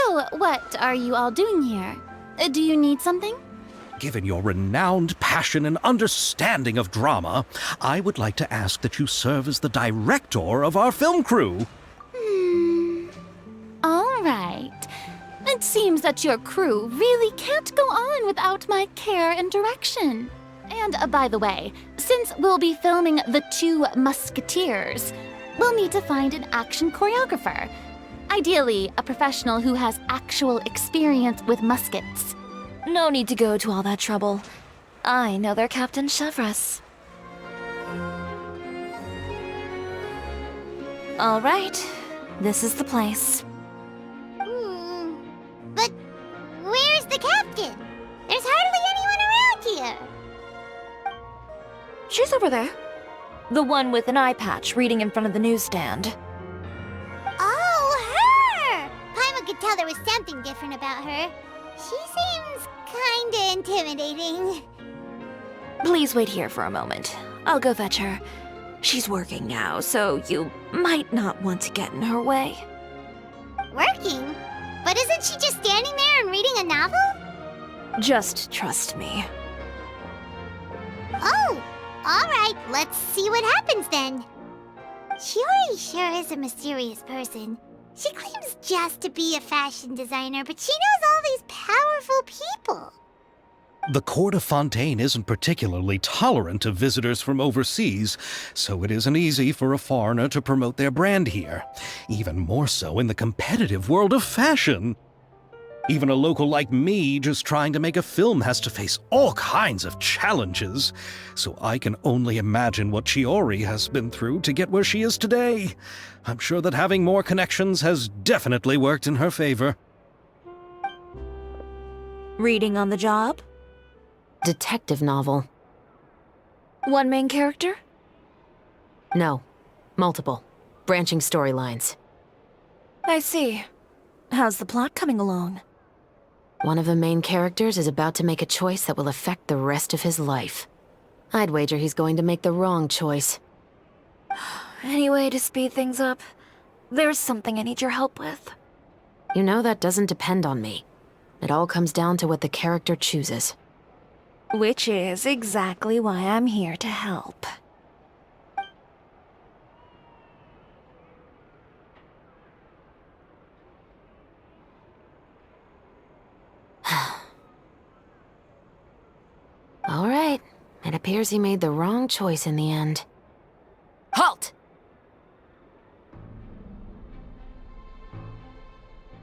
So, what are you all doing here? Do you need something? Given your renowned passion and understanding of drama, I would like to ask that you serve as the director of our film crew. All right. It seems that your crew really can't go on without my care and direction. And by the way, since we'll be filming The Two Musketeers, we'll need to find an action choreographer. Ideally, a professional who has actual experience with muskets. No need to go to all that trouble. I know their Captain Chevreuse. All right, this is the place. But where's the captain? There's hardly anyone around here. She's over there. The one with an eye patch reading in front of the newsstand. Oh, her! Paimon could tell there was something different about her. She seems kinda intimidating. Please wait here for a moment. I'll go fetch her. She's working now, so you might not want to get in her way. Working? But isn't she just standing there and reading a novel? Just trust me. Oh, alright, let's see what happens then. Shiori sure is a mysterious person. She claims just to be a fashion designer, but she knows all these powerful people. The court of Fontaine isn't particularly tolerant of visitors from overseas, so it isn't easy for a foreigner to promote their brand here, even more so in the competitive world of fashion. Even a local like me just trying to make a film has to face all kinds of challenges, so I can only imagine what Shiori has been through to get where she is today. I'm sure that having more connections has definitely worked in her favor. Reading on the job? Detective novel. One main character? No. Multiple. Branching storylines. I see. How's the plot coming along? One of the main characters is about to make a choice that will affect the rest of his life. I'd wager he's going to make the wrong choice. Any way to speed things up? There's something I need your help with. You know that doesn't depend on me. It all comes down to what the character chooses. Which is exactly why I'm here to help. All right. It appears he made the wrong choice in the end. Halt!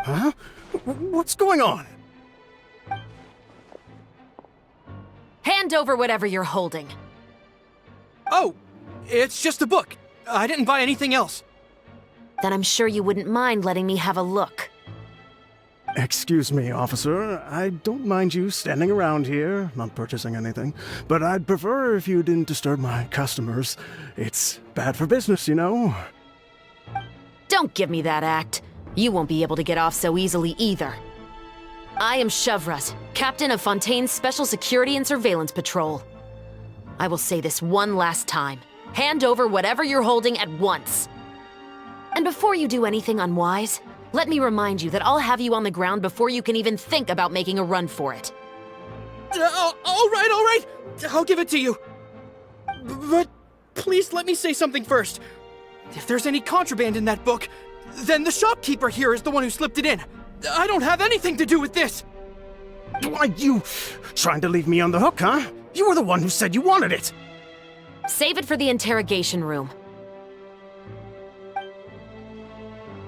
Huh? What's going on? Hand over whatever you're holding. Oh, it's just a book. I didn't buy anything else. Then I'm sure you wouldn't mind letting me have a look. Excuse me, officer. I don't mind you standing around here, not purchasing anything, but I'd prefer if you didn't disturb my customers. It's bad for business, you know. Don't give me that act. You won't be able to get off so easily either. I am Chevreuse, captain of Fontaine's Special Security and Surveillance Patrol. I will say this one last time. Hand over whatever you're holding at once. And before you do anything unwise, let me remind you that I'll have you on the ground before you can even think about making a run for it. All right. I'll give it to you. But please let me say something first. If there's any contraband in that book, then the shopkeeper here is the one who slipped it in. I don't have anything to do with this. Why, you trying to leave me on the hook, huh? You were the one who said you wanted it. Save it for the interrogation room.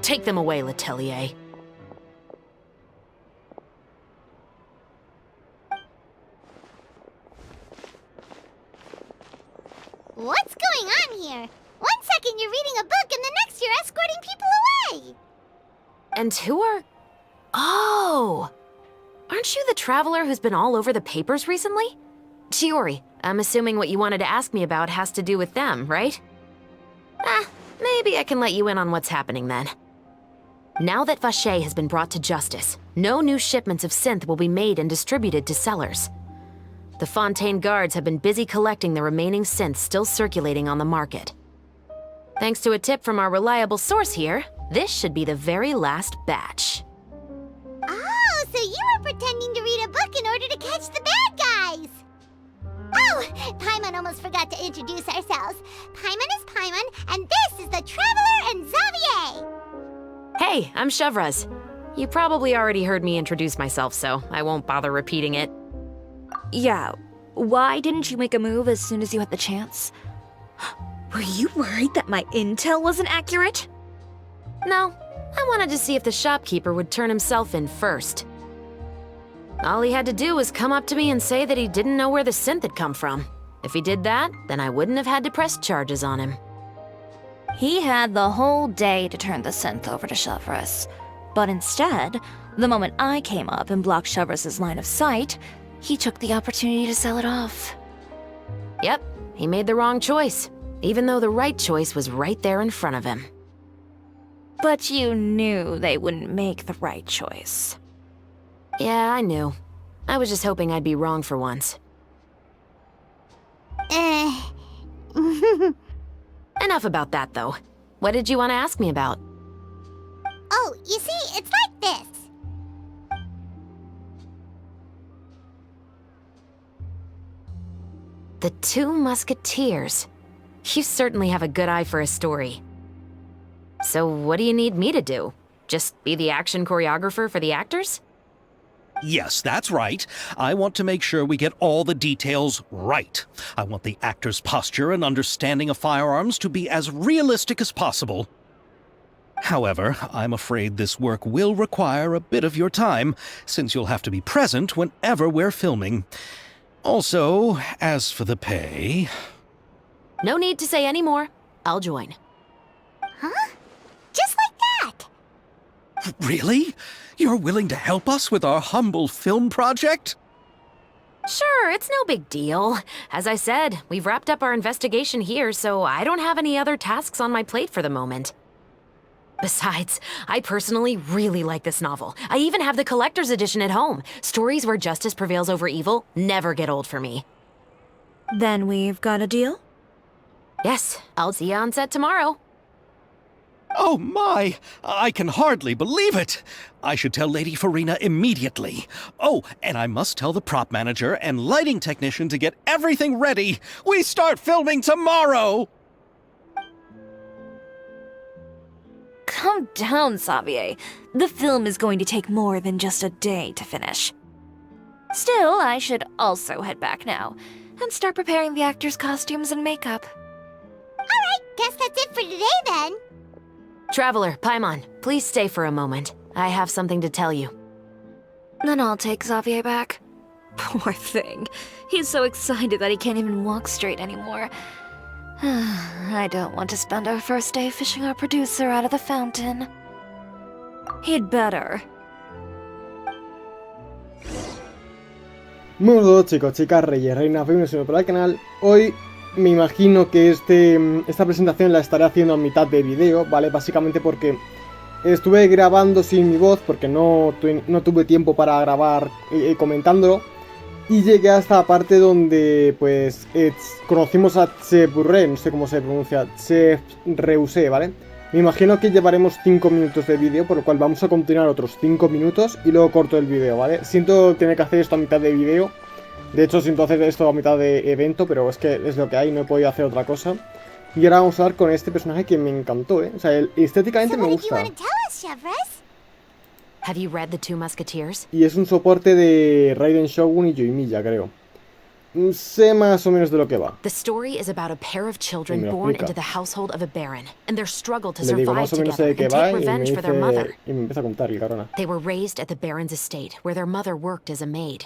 Take them away, Letelier. What's going on here? One second you're reading a book and the next you're escorting people away. And who are... Oh! Aren't you the traveler who's been all over the papers recently? Shiori, I'm assuming what you wanted to ask me about has to do with them, right? Maybe I can let you in on what's happening then. Now that Vacher has been brought to justice, no new shipments of synth will be made and distributed to sellers. The Fontaine guards have been busy collecting the remaining synths still circulating on the market. Thanks to a tip from our reliable source here, this should be the very last batch. So you were pretending to read a book in order to catch the bad guys! Oh, Paimon almost forgot to introduce ourselves. Paimon is Paimon, and this is the Traveler and Xavier! Hey, I'm Chevreuse. You probably already heard me introduce myself, so I won't bother repeating it. Yeah, why didn't you make a move as soon as you had the chance? Were you worried that my intel wasn't accurate? No, I wanted to see if the shopkeeper would turn himself in first. All he had to do was come up to me and say that he didn't know where the synth had come from. If he did that, then I wouldn't have had to press charges on him. He had the whole day to turn the synth over to Chevreuse. But instead, the moment I came up and blocked Chevreuse's line of sight, he took the opportunity to sell it off. Yep, he made the wrong choice, even though the right choice was right there in front of him. But you knew they wouldn't make the right choice. Yeah, I knew. I was just hoping I'd be wrong for once. Enough about that, though. What did you want to ask me about? Oh, you see, it's like this. The Two Musketeers. You certainly have a good eye for a story. So what do you need me to do? Just be the action choreographer for the actors? Yes, that's right. I want to make sure we get all the details right. I want the actor's posture and understanding of firearms to be as realistic as possible. However, I'm afraid this work will require a bit of your time, since you'll have to be present whenever we're filming. Also, as for the pay... No need to say any more. I'll join. Huh? Just like that? Really? You're willing to help us with our humble film project? Sure, it's no big deal. As I said, we've wrapped up our investigation here, so I don't have any other tasks on my plate for the moment. Besides, I personally really like this novel. I even have the collector's edition at home. Stories where justice prevails over evil never get old for me. Then we've got a deal? Yes, I'll see you on set tomorrow. Oh my! I can hardly believe it! I should tell Lady Farina immediately. Oh, and I must tell the prop manager and lighting technician to get everything ready. We start filming tomorrow! Calm down, Xavier. The film is going to take more than just a day to finish. Still, I should also head back now and start preparing the actors' costumes and makeup. Alright, guess that's it for today then. Traveler, Paimon, please stay for a moment. I have something to tell you. Then I'll take Xavier back. Poor thing. He's so excited that he can't even walk straight anymore. I don't want to spend our first day fishing our producer out of the fountain. He'd better. Muy buenas a todos, chicos, chicas, reyes, reinas, bienvenidos por el canal. Hoy me imagino que esta presentación la estaré haciendo a mitad de vídeo, ¿vale? Básicamente porque estuve grabando sin mi voz, porque no tuve tiempo para grabar comentándolo. Y llegué hasta la parte donde, pues, conocimos a Chevreuse, no sé cómo se pronuncia, Chevreuse, ¿vale? Me imagino que llevaremos 5 minutos de vídeo, por lo cual vamos a continuar otros 5 minutos y luego corto el vídeo, ¿vale? Siento tener que hacer esto a mitad de vídeo. De hecho, siento hacer esto a mitad de evento, pero es que es lo que hay, no he podido hacer otra cosa. Y ahora vamos a hablar con este personaje que me encantó, ¿eh? O sea, estéticamente me gusta. Have you read The Two Musketeers? Y es un soporte de Raiden Shogun y Yoimiya, creo. Sé más o menos de lo que va. The story is about a pair of children born into the household of a baron and their struggle to Le digo survive más o menos together de qué and va take revenge for their mother. y me empieza a contar el carona. They were raised at the baron's estate, where their mother worked as a maid.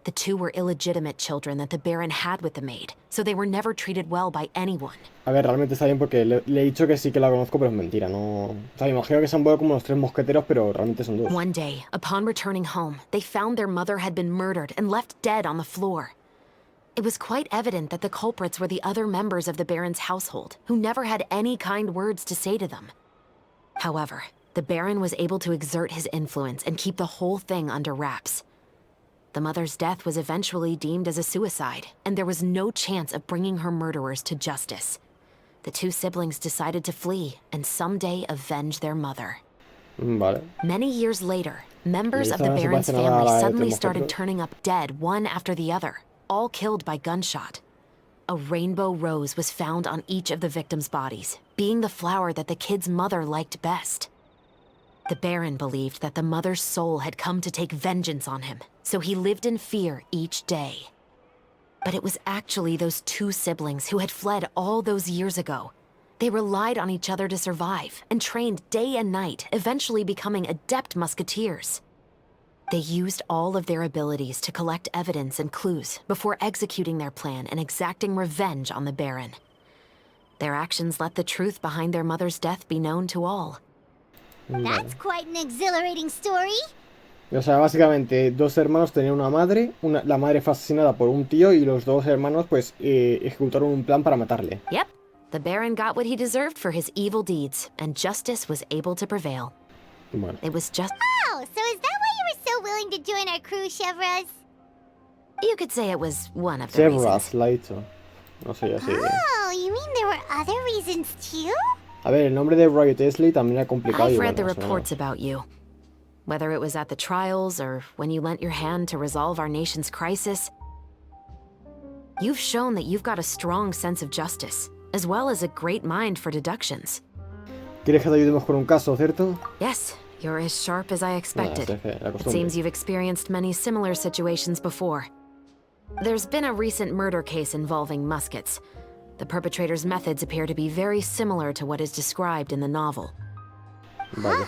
The two were illegitimate children that the baron had with the maid, so they were never treated well by anyone. A ver, realmente está bien porque le he dicho que sí que la conozco, pero es mentira, no... O sea, me imagino que se han vuelto como los tres mosqueteros, pero realmente son dos. One day, upon returning home, they found their mother had been murdered and left dead on the floor. It was quite evident that the culprits were the other members of the baron's household, who never had any kind words to say to them. However, the baron was able to exert his influence and keep the whole thing under wraps. The mother's death was eventually deemed as a suicide, and there was no chance of bringing her murderers to justice. The two siblings decided to flee and someday avenge their mother. Vale. Many years later, Members of the Esta no se Baron's parece nada a family la de suddenly Mosquetes. started turning up dead one after the other, all killed by gunshot. A rainbow rose was found on each of the victims' bodies, being the flower that the kid's mother liked best. The Baron believed that the mother's soul had come to take vengeance on him, so he lived in fear each day. But it was actually those two siblings who had fled all those years ago. They relied on each other to survive and trained day and night, eventually becoming adept musketeers. They used all of their abilities to collect evidence and clues before executing their plan and exacting revenge on the Baron. Their actions let the truth behind their mother's death be known to all. That's quite an exhilarating story. O sea, básicamente, dos hermanos tenían una madre, la madre fue asesinada por un tío y los dos hermanos, pues, ejecutaron un plan para matarle. Yep, the Baron got what he deserved for his evil deeds, and justice was able to prevail. Bueno, It was just... Oh, so is that why you were so willing to join our crew, Chevreuse? You could say it was one of the reasons. Chevreuse la ha dicho. No sé, así. Oh, you mean there were other reasons too? A ver, el nombre de Roy Tesley también era complicado. I've y read the bueno, reports about you. Whether it was at the trials or when you lent your hand to resolve our nation's crisis, you've shown that you've got a strong sense of justice, as well as a great mind for deductions. ¿Quieres que te ayudemos con un caso, cierto? Yes, you're as sharp as I expected. La It costumbre. seems you've experienced many similar situations before. There's been a recent murder case involving muskets. The perpetrator's methods appear to be very similar to what is described in the novel. Vale.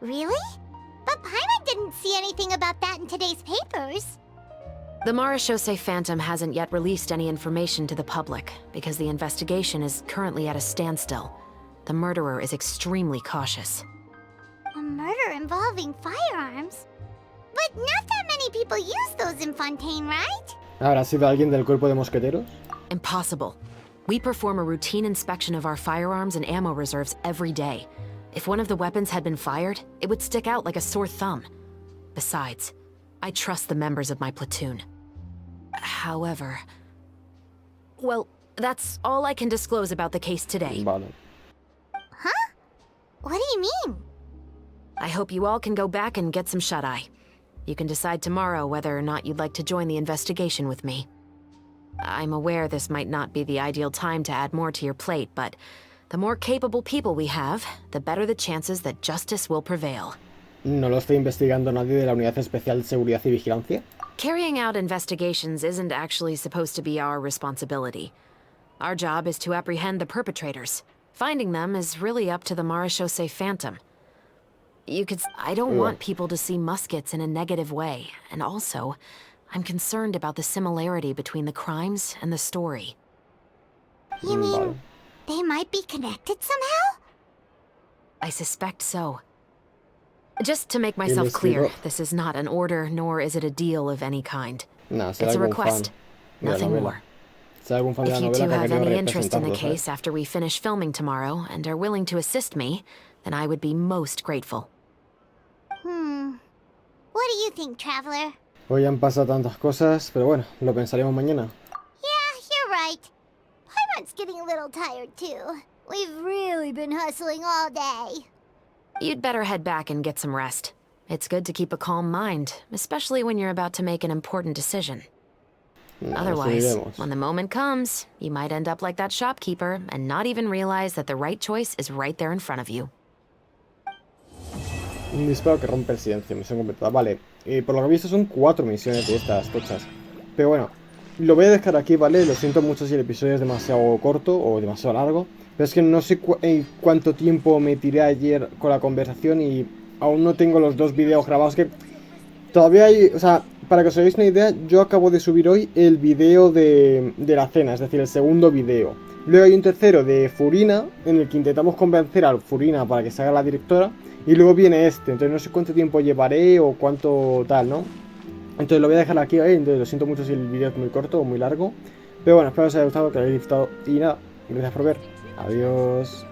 Really? But Paimon didn't see anything about that in today's papers. The Marechaussee Phantom hasn't yet released any information to the public because the investigation is currently at a standstill. The murderer is extremely cautious. A murder involving firearms? But not that many people use those in Fontaine, right? ¿Habrá sido alguien del cuerpo de mosqueteros? Impossible. We perform a routine inspection of our firearms and ammo reserves every day. If one of the weapons had been fired, it would stick out like a sore thumb. Besides, I trust the members of my platoon. However... Well, that's all I can disclose about the case today. Vale. Huh? What do you mean? I hope you all can go back and get some shut-eye. You can decide tomorrow whether or not you'd like to join the investigation with me. I'm aware this might not be the ideal time to add more to your plate, but the more capable people we have, the better the chances that justice will prevail. ¿No lo está investigando nadie de la Unidad Especial de Seguridad y Vigilancia? Carrying out investigations isn't actually supposed to be our responsibility. Our job is to apprehend the perpetrators. Finding them is really up to the Marechaussee Phantom. I don't want people to see muskets in a negative way, and also, I'm concerned about the similarity between the crimes and the story. You mean Vale. they might be connected somehow? I suspect so. Just to make myself clear, Investigo. this is not an order, nor is it a deal of any kind. Nah, será It's a algún request, fan de la nothing novela. more. Será algún fan de If la you novela two que ha have querido any interest in the representarlo, ¿sabes? case after we finish filming tomorrow and are willing to assist me, then I would be most grateful. What do you think, Traveler? Hoy han pasado tantas cosas, pero bueno, lo pensaremos mañana. Yeah, you're right. Paimon's getting a little tired too. We've really been hustling all day. You'd better head back and get some rest. It's good to keep a calm mind, especially when you're about to make an important decision. Nos Otherwise, iremos. when the moment comes, you might end up like that shopkeeper and not even realize that the right choice is right there in front of you. Un disparo que rompe el silencio, misión completada. Vale, por lo que he visto son 4 misiones de estas tochas. Pero bueno, lo voy a dejar aquí, ¿vale? Lo siento mucho si el episodio es demasiado corto o demasiado largo. Pero es que no sé cuánto tiempo me tiré ayer con la conversación y aún no tengo los 2 vídeos grabados. Que todavía hay, o sea, para que os hagáis una idea, yo acabo de subir hoy el vídeo de la cena, es decir, el segundo vídeo. Luego hay un tercero de Furina, en el que intentamos convencer a Furina para que se haga la directora. Y luego viene este, entonces no sé cuánto tiempo llevaré o cuánto tal, ¿no? Entonces lo voy a dejar aquí, entonces lo siento mucho si el vídeo es muy corto o muy largo. Pero bueno, espero que os haya gustado, que lo hayáis disfrutado y nada, gracias por ver. Adiós.